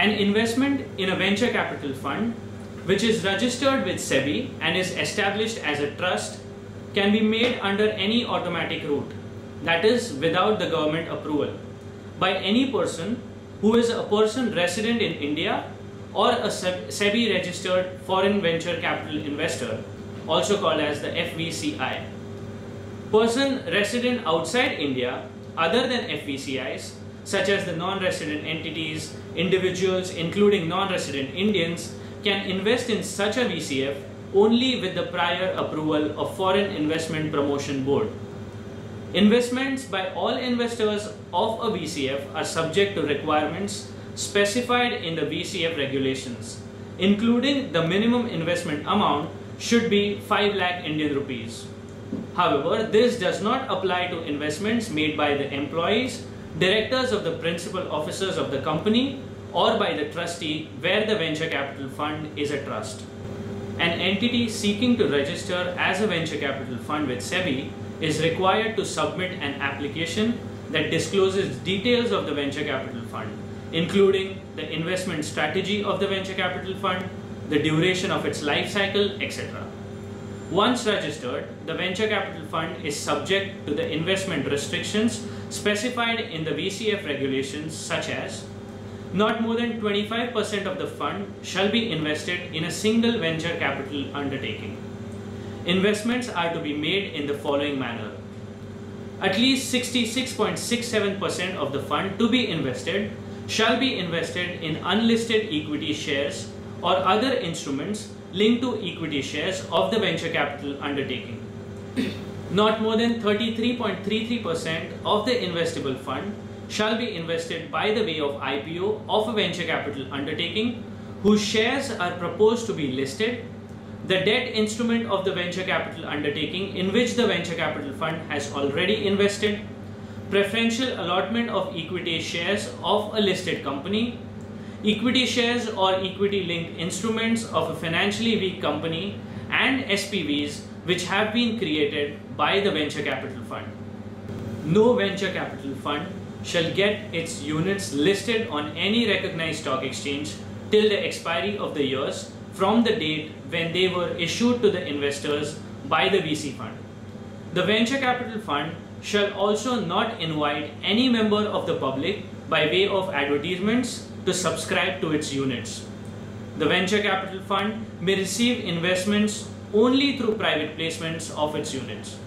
An investment in a venture capital fund which is registered with SEBI and is established as a trust can be made under any automatic route, that is without the government approval, by any person who is a person resident in India or a SEBI registered foreign venture capital investor, also called as the FVCI. Person resident outside India other than FVCIs, such as the non-resident entities, individuals including non-resident Indians, can invest in such a VCF only with the prior approval of Foreign Investment Promotion Board. Investments by all investors of a VCF are subject to requirements specified in the VCF regulations, including the minimum investment amount should be 5 lakh Indian rupees. However, this does not apply to investments made by the employees, directors of the principal officers of the company, or by the trustee where the venture capital fund is a trust. An entity seeking to register as a venture capital fund with SEBI is required to submit an application that discloses details of the venture capital fund, including the investment strategy of the venture capital fund, the duration of its life cycle, etc. Once registered, the venture capital fund is subject to the investment restrictions specified in the VCF regulations, such as not more than 25% of the fund shall be invested in a single venture capital undertaking. Investments are to be made in the following manner. At least 66.67% of the fund to be invested shall be invested in unlisted equity shares or other instruments linked to equity shares of the venture capital undertaking. Not more than 33.33% of the investable fund shall be invested by the way of IPO of a venture capital undertaking whose shares are proposed to be listed, the debt instrument of the venture capital undertaking in which the venture capital fund has already invested, preferential allotment of equity shares of a listed company, equity shares or equity linked instruments of a financially weak company, and SPVs which have been created by the venture capital fund. No venture capital fund shall get its units listed on any recognized stock exchange till the expiry of the years from the date when they were issued to the investors by the VC fund. The venture capital fund shall also not invite any member of the public by way of advertisements to subscribe to its units. The venture capital fund may receive investments only through private placements of its units.